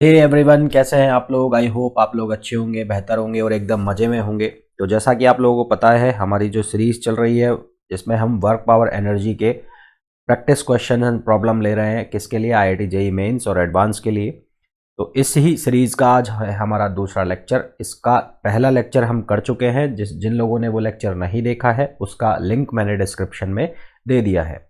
Hey everyone, कैसे हैं आप लोग। आई होप आप लोग अच्छे होंगे, बेहतर होंगे और एकदम मज़े में होंगे। तो जैसा कि आप लोगों को पता है, हमारी जो सीरीज़ चल रही है जिसमें हम वर्क पावर एनर्जी के प्रैक्टिस क्वेश्चन एंड प्रॉब्लम ले रहे हैं, किसके लिए, आईआईटी जेईई मेंस और एडवांस के लिए। तो इस ही सीरीज़ का आज है हमारा दूसरा लेक्चर। इसका पहला लेक्चर हम कर चुके हैं। जिन लोगों ने वो लेक्चर नहीं देखा है उसका लिंक मैंने डिस्क्रिप्शन में दे दिया है।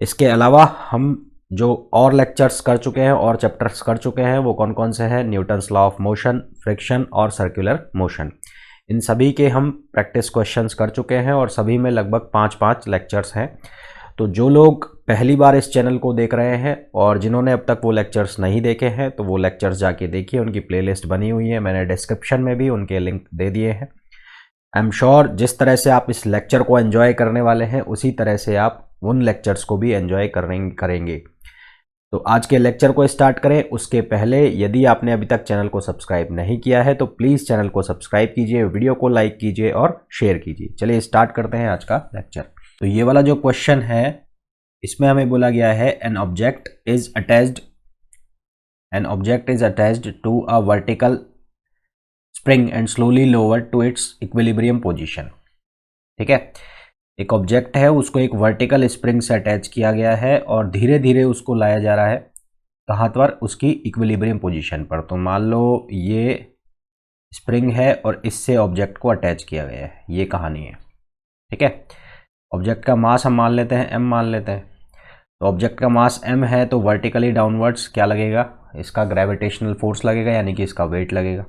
इसके अलावा हम जो और लेक्चर्स कर चुके हैं और चैप्टर्स कर चुके हैं वो कौन कौन से हैं, Newton's law of motion, friction और सर्कुलर मोशन। इन सभी के हम प्रैक्टिस क्वेश्चंस कर चुके हैं और सभी में लगभग 5-5 लेक्चर्स हैं। तो जो लोग पहली बार इस चैनल को देख रहे हैं और जिन्होंने अब तक वो लेक्चर्स नहीं देखे हैं तो वो लेक्चर्स जाके देखिए, उनकी प्लेलिस्ट बनी हुई है, मैंने डिस्क्रिप्शन में भी उनके लिंक दे दिए हैं। आई एम श्योर जिस तरह से आप इस लेक्चर को एंजॉय करने वाले हैं उसी तरह से आप उन लेक्चर्स को भी एंजॉय करेंगे। तो आज के लेक्चर को स्टार्ट करें उसके पहले यदि आपने अभी तक चैनल को सब्सक्राइब नहीं किया है तो प्लीज़ चैनल को सब्सक्राइब कीजिए, वीडियो को लाइक कीजिए और शेयर कीजिए। चलिए स्टार्ट करते हैं आज का लेक्चर। तो ये वाला जो क्वेश्चन है इसमें हमें बोला गया है an object is attached to a vertical spring and slowly lower to its equilibrium position. ठीक है, एक ऑब्जेक्ट है, उसको एक वर्टिकल स्प्रिंग से अटैच किया गया है और धीरे धीरे उसको लाया जा रहा है कहाँ पर, उसकी इक्विलिब्रियम पोजीशन पर। तो मान लो ये स्प्रिंग है और इससे ऑब्जेक्ट को अटैच किया गया है, ये कहानी है। ठीक है, ऑब्जेक्ट का मास हम मान लेते हैं m मान लेते हैं। तो ऑब्जेक्ट का मास m है तो वर्टिकली डाउनवर्ड्स क्या लगेगा, इसका ग्रेविटेशनल फोर्स लगेगा, यानी कि इसका वेट लगेगा।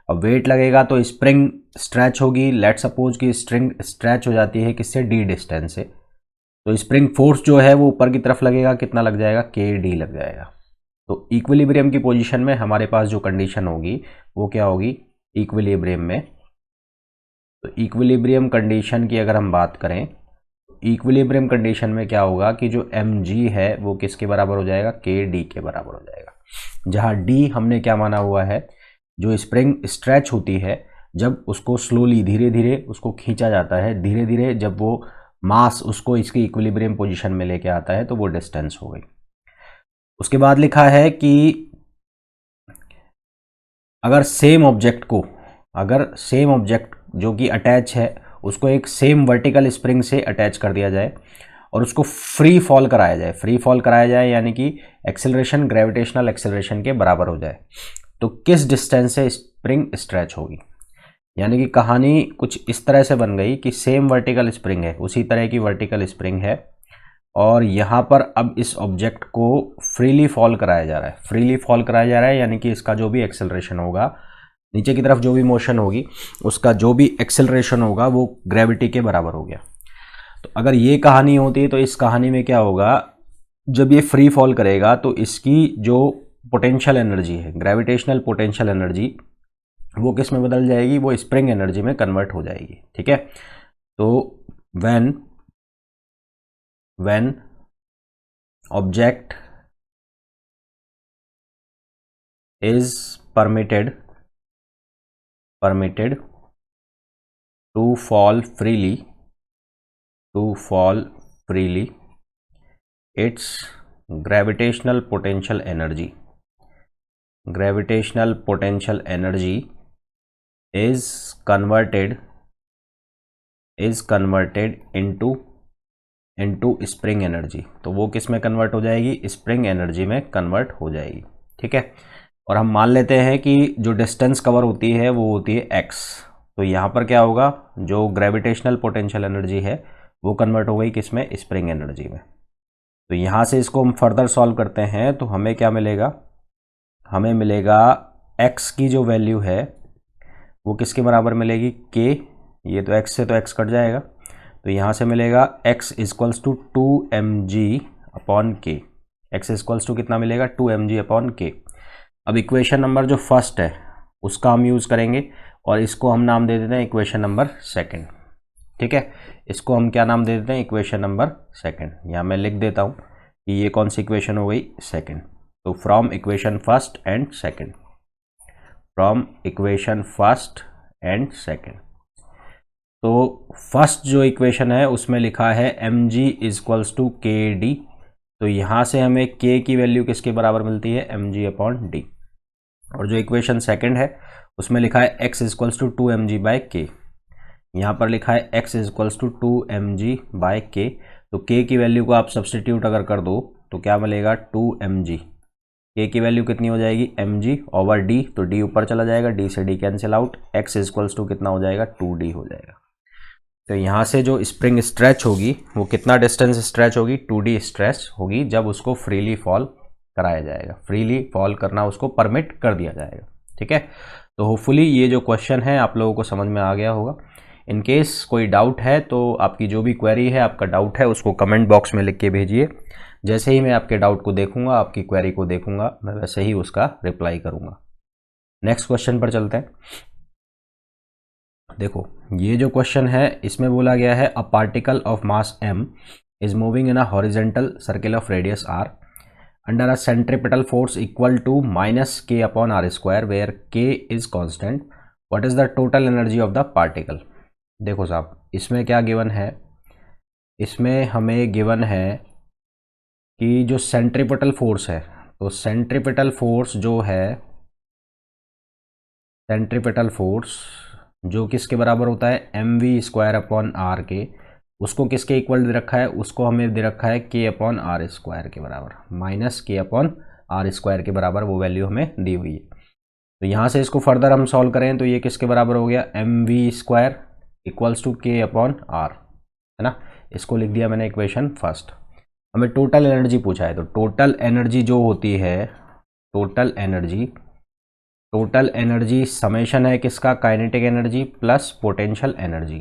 अब वेट लगेगा तो स्प्रिंग स्ट्रेच होगी। लेट सपोज कि स्प्रिंग स्ट्रेच हो जाती है किससे, डी डिस्टेंस से। तो स्प्रिंग फोर्स जो है वो ऊपर की तरफ लगेगा, कितना लग जाएगा, के डी लग जाएगा। तो इक्विलिब्रियम की पोजीशन में हमारे पास जो कंडीशन होगी वो क्या होगी, इक्विलिब्रियम में। तो इक्विलिब्रियम कंडीशन की अगर हम बात करें, इक्विलिब्रियम कंडीशन में क्या होगा कि जो एम जी है वो किसके बराबर हो जाएगा, के डी के बराबर हो जाएगा। जहाँ डी हमने क्या माना हुआ है, जो स्प्रिंग स्ट्रेच होती है जब उसको स्लोली धीरे धीरे उसको खींचा जाता है, धीरे धीरे जब वो मास उसको इसकी इक्विलिब्रियम पोजीशन में लेके आता है तो वो डिस्टेंस हो गई। उसके बाद लिखा है कि अगर सेम ऑब्जेक्ट जो कि अटैच है उसको एक सेम वर्टिकल स्प्रिंग से अटैच कर दिया जाए और उसको फ्री फॉल कराया जाए यानी कि एक्सेलरेशन ग्रेविटेशनल एक्सेलरेशन के बराबर हो जाए, तो किस डिस्टेंस से स्प्रिंग स्ट्रेच होगी। यानी कि कहानी कुछ इस तरह से बन गई कि सेम वर्टिकल स्प्रिंग है, उसी तरह की वर्टिकल स्प्रिंग है और यहाँ पर अब इस ऑब्जेक्ट को फ्रीली फॉल कराया जा रहा है, यानी कि इसका जो भी एक्सेलरेशन होगा, नीचे की तरफ जो भी मोशन होगी उसका जो भी एक्सेलरेशन होगा वो ग्रेविटी के बराबर हो गया। तो अगर ये कहानी होती है तो इस कहानी में क्या होगा, जब ये फ्री फॉल करेगा तो इसकी जो पोटेंशियल एनर्जी है, ग्रेविटेशनल पोटेंशियल एनर्जी, वो किस में बदल जाएगी, वो स्प्रिंग एनर्जी में कन्वर्ट हो जाएगी। ठीक है, तो when object is permitted to fall freely its gravitational potential energy is converted into spring energy. तो वो किस में कन्वर्ट हो जाएगी, स्प्रिंग एनर्जी में कन्वर्ट हो जाएगी। ठीक है, और हम मान लेते हैं कि जो डिस्टेंस कवर होती है वो होती है x। तो यहाँ पर क्या होगा, जो ग्रेविटेशनल पोटेंशियल एनर्जी है वो कन्वर्ट हो गई किस में, स्प्रिंग एनर्जी में। तो यहाँ से इसको हम फर्दर सॉल्व करते हैं तो हमें क्या मिलेगा, हमें मिलेगा x की जो वैल्यू है वो किसके बराबर मिलेगी, k। ये तो x से तो x कट जाएगा, तो यहाँ से मिलेगा x equals to 2mg upon k. x equals to कितना मिलेगा, 2mg अपॉन के। अब इक्वेशन नंबर जो फर्स्ट है उसका हम यूज़ करेंगे और इसको हम नाम दे देते हैं इक्वेशन नंबर सेकंड। ठीक है, इसको हम क्या नाम दे देते हैं, इक्वेशन नंबर सेकंड। यहाँ मैं लिख देता हूँ कि ये कौन सी इक्वेशन हो गई, सेकंड। तो from equation first and second, तो फर्स्ट जो इक्वेशन है उसमें लिखा है mg इक्वल्स टू के डी तो यहाँ से हमें k की वैल्यू किसके बराबर मिलती है, mg/d। और जो इक्वेशन सेकंड है उसमें लिखा है x इक्वल्स टू 2mg/k, यहाँ पर लिखा है x इक्वल्स टू 2mg/k। तो k की वैल्यू को आप सब्सटीट्यूट अगर कर दो तो क्या मिलेगा, 2mg। k की वैल्यू कितनी हो जाएगी, mg/d, तो d ऊपर चला जाएगा, d से d cancel out, x equals to कितना हो जाएगा, 2d हो जाएगा। तो यहाँ से जो स्प्रिंग स्ट्रेच होगी वो कितना डिस्टेंस स्ट्रेच होगी, 2d स्ट्रेच होगी जब उसको फ्रीली फॉल कराया जाएगा, फ्रीली फॉल करना उसको परमिट कर दिया जाएगा। ठीक है, तो होपफुली ये जो क्वेश्चन है आप लोगों को समझ में आ गया होगा। इन केस कोई डाउट है तो आपकी जो भी क्वेरी है, आपका डाउट है, उसको कमेंट बॉक्स में लिख के भेजिए। जैसे ही मैं आपके डाउट को देखूंगा, आपकी क्वेरी को देखूंगा, मैं वैसे ही उसका रिप्लाई करूंगा। नेक्स्ट क्वेश्चन पर चलते हैं। देखो ये जो क्वेश्चन है इसमें बोला गया है a particle of mass m is moving in a horizontal circle of radius r under a centripetal force equal to -k/r² where k is constant. What is the total energy of the particle. देखो साहब इसमें क्या given है, इसमें हमें given है कि जो सेंट्रीपिटल फोर्स है, तो सेंट्रीपिटल फोर्स जो है, सेंट्रीपिटल फोर्स जो किसके बराबर होता है, mv²/r के, उसको किसके इक्वल दे रखा है, उसको हमें दे रखा है k/r² के बराबर, -k/r² के बराबर वो वैल्यू हमें दी हुई है। तो यहाँ से इसको फर्दर हम सॉल्व करें तो ये किसके बराबर हो गया, mv² इक्वल्स टू k/r, है ना। इसको लिख दिया मैंने इक्वेशन फर्स्ट। हमें टोटल एनर्जी पूछा है, तो टोटल एनर्जी जो होती है, टोटल एनर्जी समेशन है किसका, kinetic energy plus potential energy.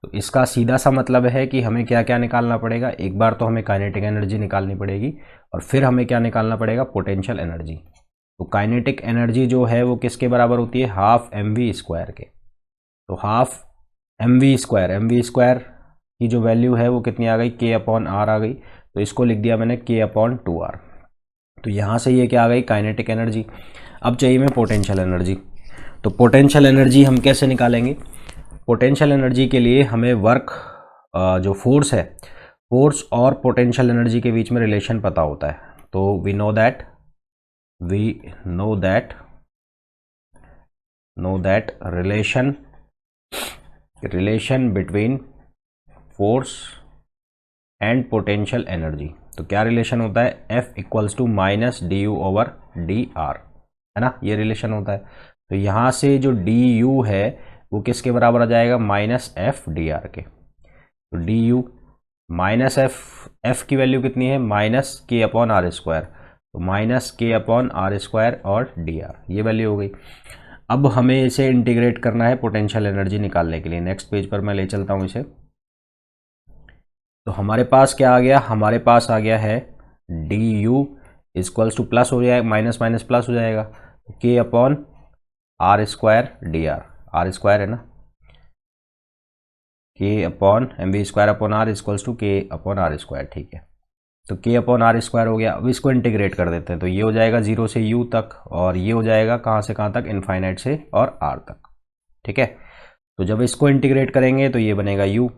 तो इसका सीधा सा मतलब है कि हमें क्या क्या निकालना पड़ेगा, एक बार तो हमें काइनेटिक एनर्जी निकालनी पड़ेगी और फिर हमें क्या निकालना पड़ेगा, पोटेंशियल एनर्जी। तो काइनेटिक एनर्जी जो है वो किसके बराबर होती है, हाफ mv² के। तो हाफ mv² की जो वैल्यू है वो कितनी आ गई, k/r आ गई। तो इसको लिख दिया मैंने k/2r। तो यहाँ से ये क्या आ गई, काइनेटिक एनर्जी। अब चाहिए मैं पोटेंशियल एनर्जी। तो पोटेंशियल एनर्जी हम कैसे निकालेंगे, पोटेंशियल एनर्जी के लिए हमें वर्क जो फोर्स है, फोर्स और पोटेंशियल एनर्जी के बीच में रिलेशन पता होता है। तो we know that relation between force and potential energy. तो क्या रिलेशन होता है, F इक्वल्स टू -du/dr, है ना, ये रिलेशन होता है। तो यहाँ से जो du है वो किसके बराबर आ जाएगा, -f/dr के। तो du -f की वैल्यू कितनी है, -k/r², तो -k/r² और dr, ये वैल्यू हो गई। अब हमें इसे इंटीग्रेट करना है पोटेंशियल एनर्जी निकालने के लिए। नेक्स्ट पेज पर मैं ले चलता हूँ इसे। तो हमारे पास क्या आ गया, हमारे पास आ गया है du इक्वल्स टू प्लस हो जाएगा, माइनस माइनस प्लस हो जाएगा, k/r² dr, r² है ना, k/mv²/r इक्वल्स टू k/r², ठीक है। तो k/r² हो गया। अब इसको इंटीग्रेट कर देते हैं, तो ये हो जाएगा 0 से u तक और ये हो जाएगा कहाँ से कहाँ तक, इनफाइनाइट से और r तक, ठीक है। तो जब इसको इंटीग्रेट करेंगे तो ये बनेगा u,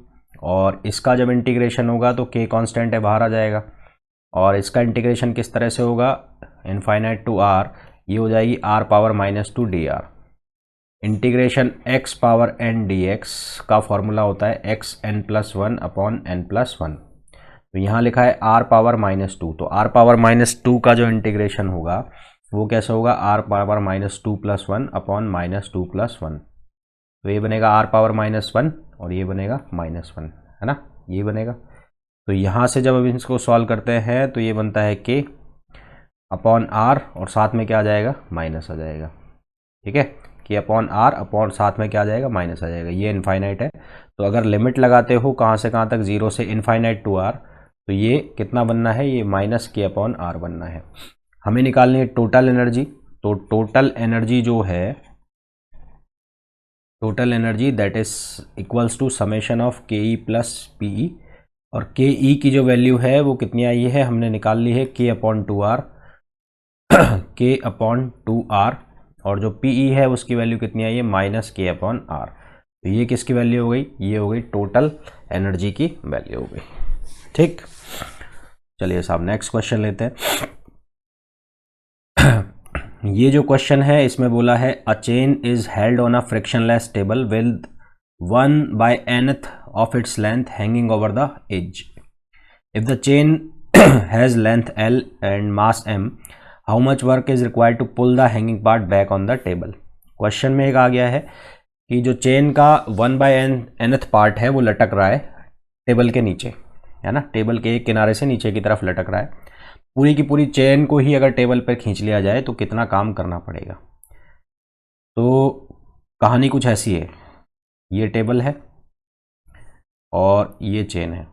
और इसका जब इंटीग्रेशन होगा तो k कांस्टेंट है, बाहर आ जाएगा। और इसका इंटीग्रेशन किस तरह से होगा, इनफाइनाइट टू r, ये हो जाएगी r⁻⁻2 dr। Integration x⁻n dx का फॉर्मूला होता है xn+1/n+1। तो यहाँ लिखा है r⁻⁻2, तो r⁻⁻2 का जो इंटीग्रेशन होगा वो कैसे होगा, r⁻⁻2 + 1/-2 + 1। तो ये बनेगा r⁻−1 और ये बनेगा -1, है ना, ये बनेगा। तो यहाँ से जब अब इसको सॉल्व करते हैं तो ये बनता है k/r और साथ में क्या आ जाएगा, माइनस आ जाएगा, ठीक है। k/r अपॉन साथ में क्या आ जाएगा, माइनस आ जाएगा। ये इनफाइनाइट है, तो अगर लिमिट लगाते हो कहाँ से कहाँ तक, 0 से इनफाइनाइट टू r, तो ये कितना बनना है, ये -k/r बनना है। हमें निकालनी है टोटल एनर्जी। तो टोटल एनर्जी जो है, total energy that is equals to summation of ke + pe, और ke की जो वैल्यू है वो कितनी आई है, हमने निकाल ली है k/2r, k/2r, और जो pe है उसकी वैल्यू कितनी आई है, -k/r। तो ये किसकी वैल्यू हो गई, ये हो गई टोटल एनर्जी की वैल्यू हो गई, ठीक। चलिए साहब नेक्स्ट क्वेश्चन लेते हैं। ये जो क्वेश्चन है इसमें बोला है a chain is held on a frictionless table with 1/nth of its length hanging over the edge. If the chain has length L and mass M, how much work is required to pull the hanging part back on the table. Question में एक आ गया है कि जो chain का 1/nth part है वो लटक रहा है टेबल के नीचे, है ना, टेबल के एक किनारे से नीचे की तरफ लटक रहा है। पूरी की पूरी चेन को ही अगर टेबल पर खींच लिया जाए तो कितना काम करना पड़ेगा। तो कहानी कुछ ऐसी है, ये टेबल है और ये चेन है,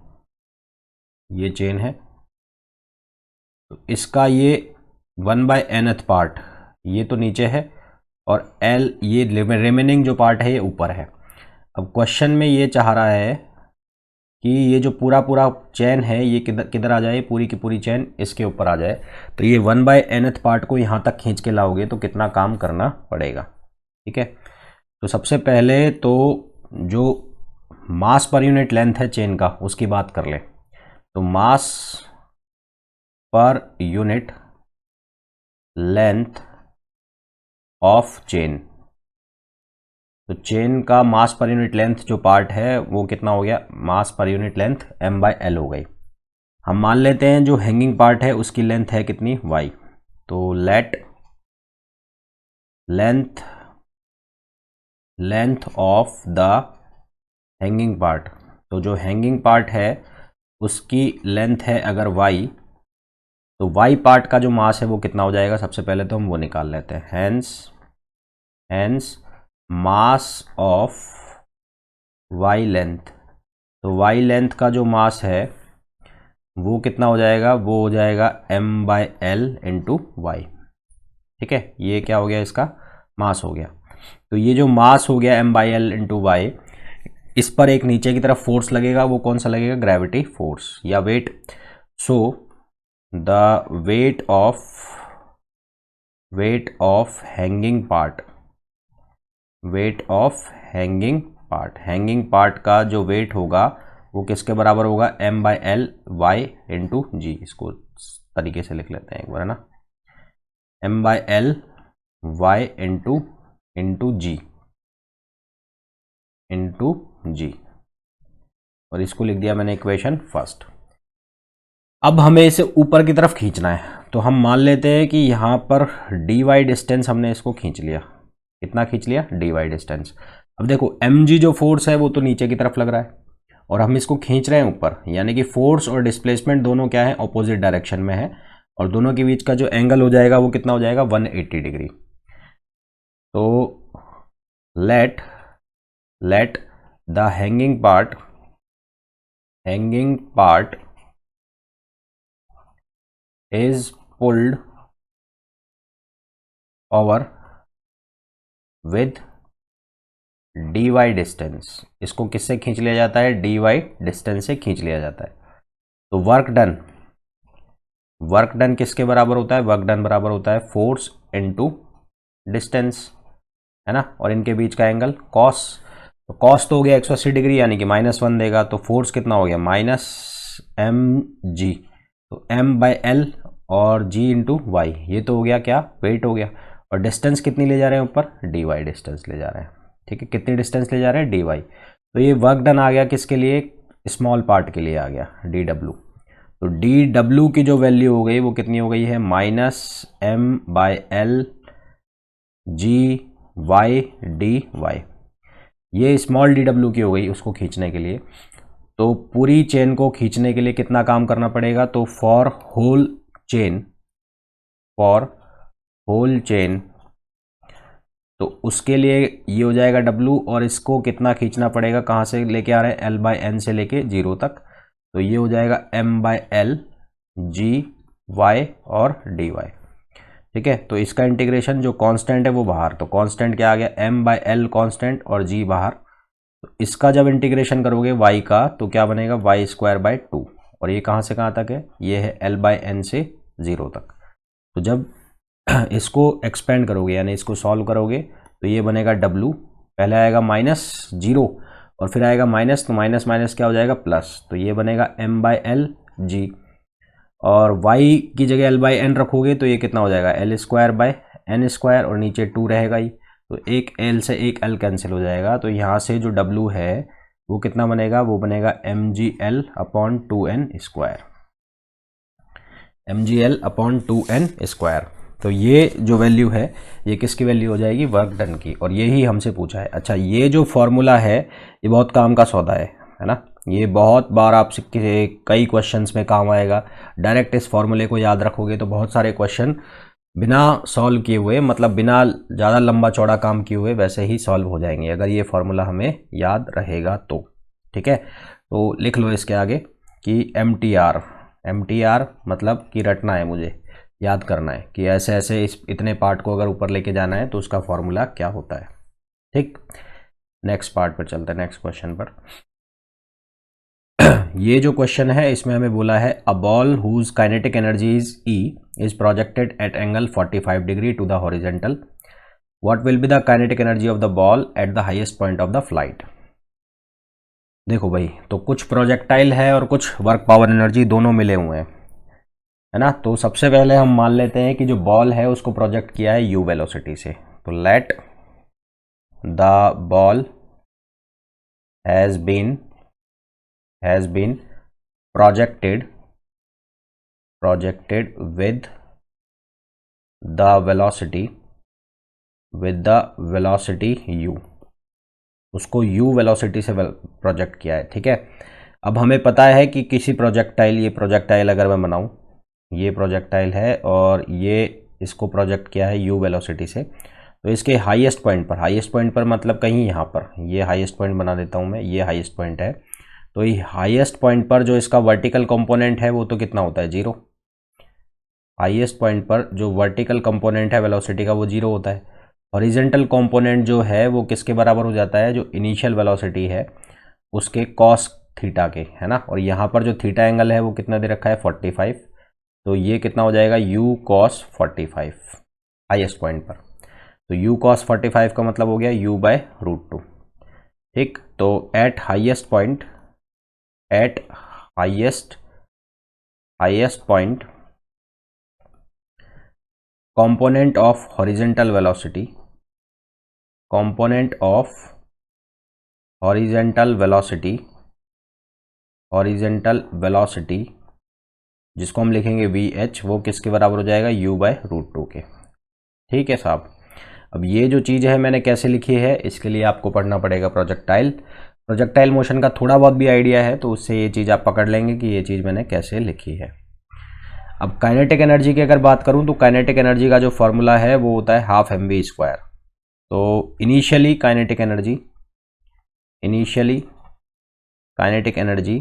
ये चेन है, तो इसका ये 1/nth पार्ट ये तो नीचे है और L ये रिमेनिंग जो पार्ट है ये ऊपर है। अब क्वेश्चन में ये चाह रहा है कि ये जो पूरा पूरा चेन है ये किधर किधर आ जाए, पूरी की पूरी चेन इसके ऊपर आ जाए। तो ये 1/nth पार्ट को यहाँ तक खींच के लाओगे तो कितना काम करना पड़ेगा। ठीक है, तो सबसे पहले तो जो मास पर यूनिट लेंथ है चेन का उसकी बात कर ले। तो mass per unit length of chain, तो चेन का मास पर यूनिट लेंथ जो पार्ट है वो कितना हो गया, मास पर यूनिट लेंथ M/L हो गई। हम मान लेते हैं जो हैंगिंग पार्ट है उसकी लेंथ है कितनी, y। तो late length of the hanging part, तो जो हैंगिंग पार्ट है उसकी लेंथ है अगर y, तो y पार्ट का जो मास है वो कितना हो जाएगा। सबसे पहले तो हम वो निकाल लेते हैं, hence mass of y length, तो y लेंथ का जो मास है वो कितना हो जाएगा, वो हो जाएगा M/L इंटू y। ठीक है, ये क्या हो गया, इसका मास हो गया। तो ये जो मास हो गया M/L इंटू y, इस पर एक नीचे की तरफ फोर्स लगेगा, वो कौन सा लगेगा, ग्रेविटी फोर्स या weight. So the weight of hanging part, weight of hanging part का जो वेट होगा वो किसके बराबर होगा, M/L y इंटू जी। इसको तरीके से लिख लेते हैं एक बार, है ना, M/L y इंटू जी, और इसको लिख दिया मैंने इक्वेशन फर्स्ट। अब हमें इसे ऊपर की तरफ खींचना है, तो हम मान लेते हैं कि यहाँ पर dy डिस्टेंस हमने इसको खींच लिया। कितना खींच लिया, dy डिस्टेंस। अब देखो mg जो फोर्स है वो तो नीचे की तरफ लग रहा है और हम इसको खींच रहे हैं ऊपर, यानी कि फोर्स और डिस्प्लेसमेंट दोनों क्या है, ऑपोजिट डायरेक्शन में है, और दोनों के बीच का जो एंगल हो जाएगा वो कितना हो जाएगा, 180 डिग्री। तो let the hanging part is pulled over with dy distance. इसको किससे खींच लिया जाता है, dy डिस्टेंस से खींच लिया जाता है। तो वर्क डन किसके बराबर होता है, वर्क डन बराबर होता है फोर्स इनटू डिस्टेंस, है ना, और इनके बीच का एंगल कॉस। तो कॉस तो हो गया 180 डिग्री यानी कि -1 देगा, तो फोर्स कितना हो गया, -mg। तो M/L और g इंटू y, ये तो हो गया क्या, वेट हो गया। और डिस्टेंस कितनी ले जा रहे हैं ऊपर, dy डिस्टेंस ले जा रहे हैं। ठीक है, कितनी डिस्टेंस ले जा रहे हैं, dy। तो ये वर्क डन आ गया किसके लिए, स्मॉल पार्ट के लिए आ गया, dw। तो dw की जो वैल्यू हो गई वो कितनी हो गई है, -M/L g/dy। ये स्मॉल dw की हो गई उसको खींचने के लिए। तो पूरी चेन को खींचने के लिए कितना काम करना पड़ेगा, तो फॉर होल चेन, तो उसके लिए ये हो जाएगा w, और इसको कितना खींचना पड़ेगा, कहाँ से लेके आ रहे हैं, L/n से लेके 0 तक। तो ये हो जाएगा M/L g y और dy। ठीक है, तो इसका इंटीग्रेशन जो कांस्टेंट है वो बाहर, तो कांस्टेंट क्या आ गया, M/L कांस्टेंट और g बाहर। तो इसका जब इंटीग्रेशन करोगे y का तो क्या बनेगा, y²/2, और ये कहाँ से कहाँ तक है, ये है L/n से 0 तक। तो जब इसको एक्सपेंड करोगे यानी इसको सॉल्व करोगे तो ये बनेगा w, पहले आएगा -0 और फिर आएगा माइनस, तो माइनस माइनस क्या हो जाएगा, प्लस। तो ये बनेगा M/L g, और y की जगह l बाई एन रखोगे तो ये कितना हो जाएगा, L square by N square, और नीचे 2 रहेगा ही, तो एक l से एक l कैंसिल हो जाएगा। तो यहाँ से जो w है वो कितना बनेगा, वो बनेगा mgl upon 2n square, mgl upon 2n square. तो ये जो वैल्यू है ये किसकी वैल्यू हो जाएगी, वर्क डन की, और यही हमसे पूछा है। अच्छा, ये जो फॉर्मूला है ये बहुत काम का सौदा है ना, ये बहुत बार आपसे कई क्वेश्चंस में काम आएगा। डायरेक्ट इस फॉर्मूले को याद रखोगे तो बहुत सारे क्वेश्चन बिना सॉल्व किए हुए, मतलब बिना ज़्यादा लंबा चौड़ा काम किए हुए वैसे ही सॉल्व हो जाएंगे, अगर ये फॉर्मूला हमें याद रहेगा तो। ठीक है, तो लिख लो इसके आगे कि MTR मतलब कि रटना है, मुझे याद करना है कि ऐसे ऐसे इस इतने पार्ट को अगर ऊपर लेके जाना है तो उसका फॉर्मूला क्या होता है। ठीक, नेक्स्ट पार्ट पर चलते हैं, नेक्स्ट क्वेश्चन पर। ये जो क्वेश्चन है इसमें हमें बोला है a ball whose kinetic energy is E is projected at angle 45 degree to the horizontal, what will be the kinetic energy of the ball at the highest point of the flight. देखो भाई, तो कुछ projectile है और कुछ work power energy दोनों मिले हुए हैं, है ना। तो सबसे पहले हम मान लेते हैं कि जो बॉल है उसको प्रोजेक्ट किया है u वेलोसिटी से, तो let the ball has been projected with the velocity u, उसको u वेलोसिटी से प्रोजेक्ट किया है। ठीक है, अब हमें पता है कि किसी प्रोजेक्टाइल, ये प्रोजेक्टाइल अगर मैं बनाऊं, ये प्रोजेक्टाइल है और ये इसको प्रोजेक्ट किया है u वेलोसिटी से, तो इसके हाईएस्ट पॉइंट पर मतलब कहीं यहाँ पर, ये हाईएस्ट पॉइंट बना देता हूँ मैं, ये हाईएस्ट पॉइंट है, तो ये हाईएस्ट पॉइंट पर जो इसका वर्टिकल कंपोनेंट है वो तो कितना होता है, 0। हाईएस्ट पॉइंट पर जो वर्टिकल कंपोनेंट है वेलोसिटी का वो 0 होता है। हॉरिजेंटल कंपोनेंट जो है वो किसके बराबर हो जाता है, जो इनिशियल वेलोसिटी है उसके कॉस थीटा के, है ना। और यहाँ पर जो थीटा एंगल है वो कितना दे रखा है, 45, तो ये कितना हो जाएगा, u cos 45 हाईएस्ट पॉइंट पर। तो u cos 45 का मतलब हो गया u बाय √2। ठीक, तो eight highest point component of horizontal velocity जिसको हम लिखेंगे VH, वो किसके बराबर हो जाएगा, u बाय √2 के। ठीक है साहब, अब ये जो चीज़ है मैंने कैसे लिखी है, इसके लिए आपको पढ़ना पड़ेगा प्रोजेक्टाइल मोशन का थोड़ा बहुत भी आइडिया है तो उससे ये चीज़ आप पकड़ लेंगे कि ये चीज़ मैंने कैसे लिखी है। अब काइनेटिक एनर्जी की अगर बात करूं तो काइनेटिक एनर्जी का जो फॉर्मूला है वो होता है हाफ mv²। तो इनिशियली काइनेटिक एनर्जी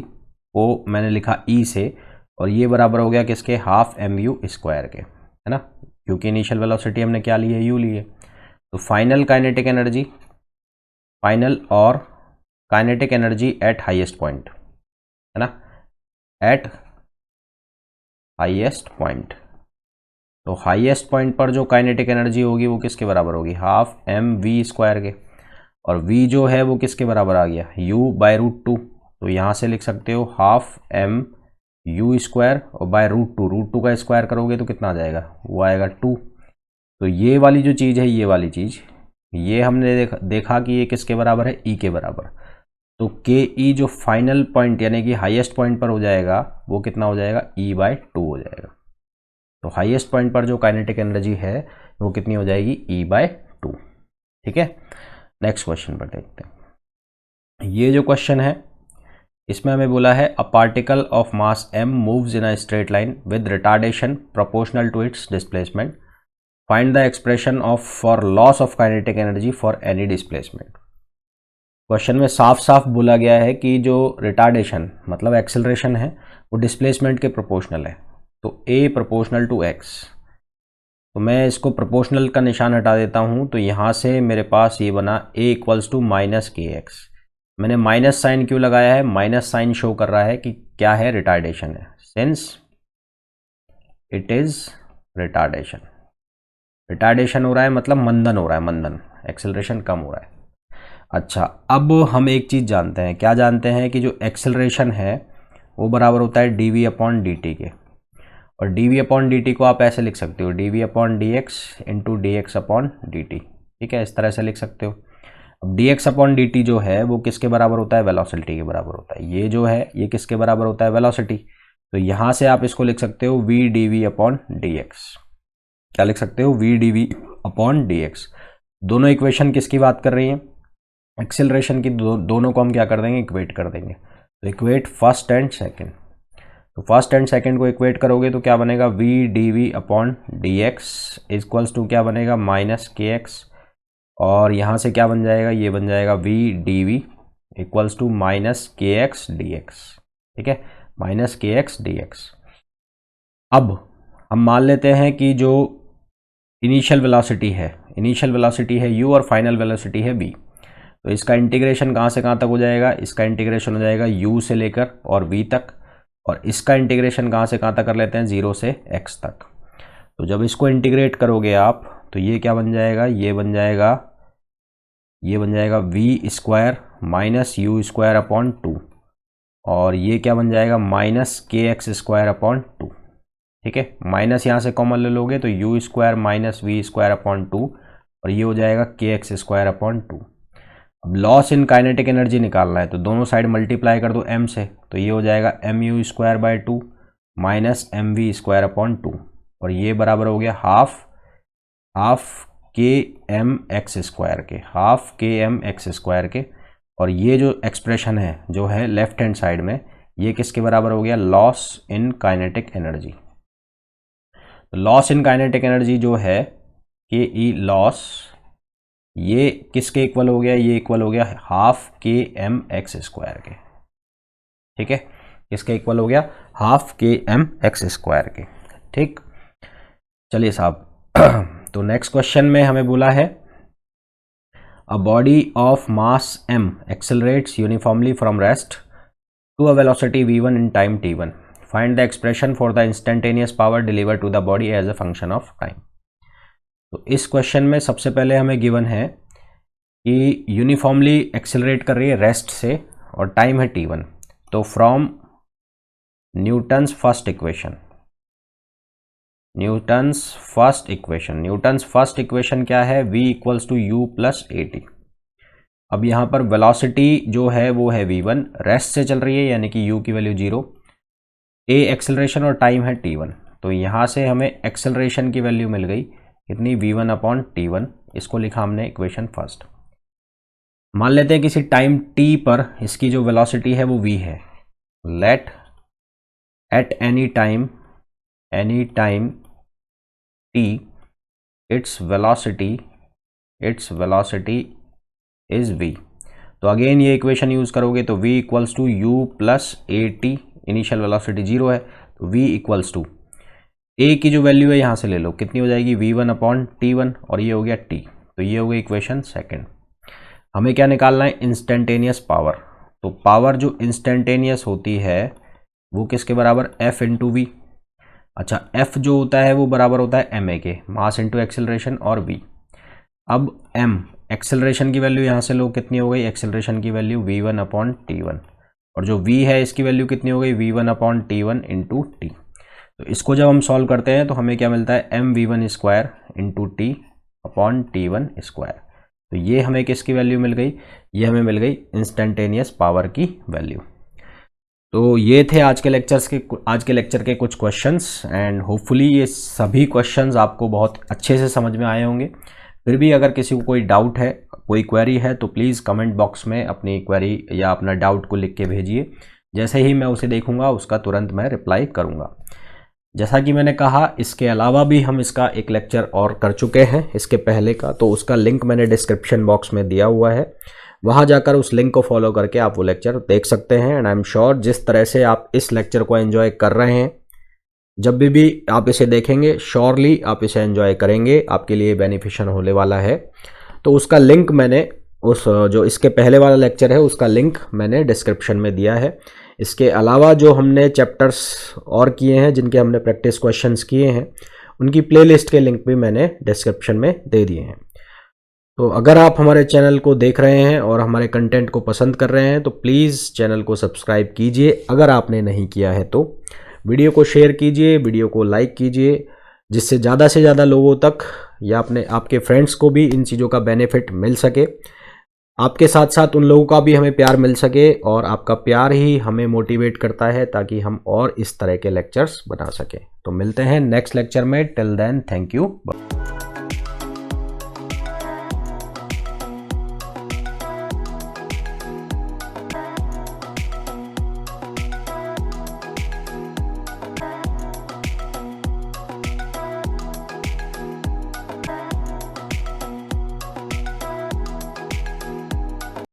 को मैंने लिखा E से, और ये बराबर हो गया किसके, हाफ mu² के, है ना, क्योंकि इनिशियल वेलोसिटी हमने क्या ली है, u ली है। तो final kinetic energy at highest point, है ना, एट हाईएस्ट पॉइंट। तो हाईएस्ट पॉइंट पर जो काइनेटिक एनर्जी होगी वो किसके बराबर होगी, हाफ mv² के, और v जो है वो किसके बराबर आ गया, u बाय √2। तो यहाँ से लिख सकते हो हाफ mu² और बाय √2 का स्क्वायर करोगे तो कितना आ जाएगा, वो आएगा 2। तो ये वाली जो चीज़ है, ये वाली चीज़, ये हमने देखा कि ये किसके बराबर है, E के बराबर। तो KE जो फाइनल पॉइंट यानी कि हाईएस्ट पॉइंट पर हो जाएगा वो कितना हो जाएगा, E बाय 2 हो जाएगा। तो हाईएस्ट पॉइंट पर जो काइनेटिक एनर्जी है वो कितनी हो जाएगी, E बाय 2। ठीक है, नेक्स्ट क्वेश्चन पर देखते हैं। ये जो क्वेश्चन है इसमें हमें बोला है a particle of mass m moves in a straight line with retardation proportional to its displacement, find the expression of for loss of kinetic energy for any displacement. Question में साफ साफ बोला गया है कि जो रिटार्डेशन मतलब एक्सेलरेशन है वो डिस्प्लेसमेंट के प्रोपोर्शनल है, तो a प्रोपोर्शनल टू x। तो मैं इसको प्रोपोर्शनल का निशान हटा देता हूँ, तो यहाँ से मेरे पास ये बना a इक्वल्स टू -kx। मैंने माइनस साइन क्यों लगाया है, माइनस साइन शो कर रहा है कि क्या है, रिटार्डेशन है, सिंस इट इज रिटार्डेशन हो रहा है मतलब मंदन हो रहा है, मंदन, एक्सेलरेशन कम हो रहा है। अच्छा, अब हम एक चीज़ जानते हैं, क्या जानते हैं कि जो एक्सेलरेशन है वो बराबर होता है dv/dt के, और dv अपॉन dt को आप ऐसे लिख सकते हो dv upon dx into dx upon dt, ठीक है, इस तरह से लिख सकते हो। अब dx अपॉन dt जो है वो किसके बराबर होता है, वेलोसिटी के बराबर होता है। ये जो है ये किसके बराबर होता है, वेलोसिटी। तो यहाँ से आप इसको लिख सकते हो v dv अपॉन dx। क्या लिख सकते हो, v dv अपॉन dx। दोनों इक्वेशन किसकी बात कर रही है, एक्सेलरेशन की। दोनों को हम क्या कर देंगे, इक्वेट कर देंगे। तो इक्वेट फर्स्ट एंड सेकंड। तो फर्स्ट एंड सेकंड को इक्वेट करोगे तो क्या बनेगा, v dv upon dx equals to क्या बनेगा, माइनस kx। और यहाँ से क्या बन जाएगा, ये बन जाएगा v dv equals to minus kx dx, ठीक है, माइनस kx dx। अब हम मान लेते हैं कि जो इनिशियल वेलोसिटी है u और फाइनल वेलोसिटी है v। तो इसका इंटीग्रेशन कहाँ से कहाँ तक हो जाएगा, इसका इंटीग्रेशन हो जाएगा u से लेकर और v तक, और इसका इंटीग्रेशन कहाँ से कहाँ तक कर लेते हैं, 0 से x तक। तो जब इसको इंटीग्रेट करोगे आप तो ये क्या बन जाएगा, ये बन जाएगा v square minus you square upon 2, और ये क्या बन जाएगा, माइनस के एक्स स्क्वायर अपॉन 2, ठीक है। माइनस यहाँ से कॉमन ले लोगे तो u square minus v square upon 2, और ये हो जाएगा के एक्स स्क्वायर अपॉन 2। अब लॉस इन काइनेटिक एनर्जी निकालना है तो दोनों साइड मल्टीप्लाई कर दो m से, तो ये हो जाएगा m u square by 2 minus m v square upon 2, और ये बराबर हो गया हाफ के एम एक्स स्क्वायर के। और ये जो एक्सप्रेशन है जो है लेफ्ट हैंड साइड में, ये किसके बराबर हो गया, लॉस इन काइनेटिक एनर्जी। तो लॉस इन काइनेटिक एनर्जी जो है के ई लॉस, ये किसके इक्वल हो गया, ये इक्वल हो गया हाफ के एम एक्स स्क्वायर के, ठीक है, किसके इक्वल हो गया, हाफ के एम एक्स स्क्वायर के, ठीक। चलिए साहब तो नेक्स्ट क्वेश्चन में हमें बोला है a body of mass m accelerates uniformly from rest to a velocity v1 in time t1. Find the expression for the instantaneous power delivered to the body as a function of time. तो इस question में सबसे पहले हमें given है कि uniformly accelerate कर रही है रेस्ट से और टाइम है t1। तो फ्रॉम न्यूटन्स फर्स्ट इक्वेशन क्या है, v equals to u plus a t. अब यहाँ पर वेलोसिटी जो है वो है v1, रेस्ट से चल रही है यानी कि u की वैल्यू 0, a एक्सेलरेशन और टाइम है t1। तो यहाँ से हमें एक्सेलरेशन की वैल्यू मिल गई कितनी, v1 अपॉन t1। इसको लिखा हमने इक्वेशन फर्स्ट। मान लेते हैं किसी टाइम t पर इसकी जो वेलोसिटी है वो v है। Let at any time t its velocity is v। तो अगेन ये इक्वेशन यूज करोगे तो v equals to u plus a t, initial velocity 0 है तो v इक्वल्स टू a की जो वैल्यू है यहाँ से ले लो, कितनी हो जाएगी, v1 अपॉन t1, और ये हो गया t। तो ये हो गई इक्वेशन सेकंड। हमें क्या निकालना है, इंस्टेंटेनियस पावर। तो पावर जो इंस्टेंटेनियस होती है वो किसके बराबर, f इंटू वी। अच्छा, f जो होता है वो बराबर होता है ma के, मास इंटू एक्सेलरेशन, और v। अब m एक्सेलरेशन की वैल्यू यहाँ से लो, कितनी हो गई, एक्सेलरेशन की वैल्यू v1 अपॉन t1, और जो v है इसकी वैल्यू कितनी हो गई, v1 upon t1 into t। तो इसको जब हम सॉल्व करते हैं तो हमें क्या मिलता है, m v one square into t upon t one square. तो ये हमें किसकी वैल्यू मिल गई, ये हमें मिल गई इंस्टेंटेनियस पावर की वैल्यू। तो ये थे आज के लेक्चर के कुछ क्वेश्चंस, एंड होपफुली ये सभी क्वेश्चंस आपको बहुत अच्छे से समझ में आए होंगे। फिर भी अगर किसी को कोई डाउट है, कोई क्वेरी है, तो प्लीज़ कमेंट बॉक्स में अपनी क्वेरी या अपना डाउट को लिख के भेजिए। जैसे ही मैं उसे देखूंगा उसका तुरंत मैं रिप्लाई करूंगा। जैसा कि मैंने कहा, इसके अलावा भी हम इसका एक लेक्चर और कर चुके हैं इसके पहले का, तो उसका लिंक मैंने डिस्क्रिप्शन बॉक्स में दिया हुआ है, वहाँ जाकर उस लिंक को फॉलो करके आप वो लेक्चर देख सकते हैं। एंड आई एम श्योर जिस तरह से आप इस लेक्चर को एंजॉय कर रहे हैं, जब भी आप इसे देखेंगे श्योरली आप इसे एंजॉय करेंगे, आपके लिए बेनिफिशियल होने वाला है। तो उसका लिंक मैंने उस जो इसके पहले वाला लेक्चर है उसका लिंक मैंने डिस्क्रिप्शन में दिया है। इसके अलावा जो हमने चैप्टर्स और किए हैं, जिनके हमने प्रैक्टिस क्वेश्चंस किए हैं, उनकी प्लेलिस्ट के लिंक भी मैंने डिस्क्रिप्शन में दे दिए हैं। तो अगर आप हमारे चैनल को देख रहे हैं और हमारे कंटेंट को पसंद कर रहे हैं तो प्लीज़ चैनल को सब्सक्राइब कीजिए, अगर आपने नहीं किया है तो। वीडियो को शेयर कीजिए, वीडियो को लाइक कीजिए, जिससे ज़्यादा से ज़्यादा लोगों तक या आपके फ्रेंड्स को भी इन चीज़ों का बेनिफिट मिल सके। आपके साथ साथ उन लोगों का भी हमें प्यार मिल सके, और आपका प्यार ही हमें मोटिवेट करता है ताकि हम और इस तरह के लेक्चर्स बना सकें। तो मिलते हैं नेक्स्ट लेक्चर में। Till then, thank you.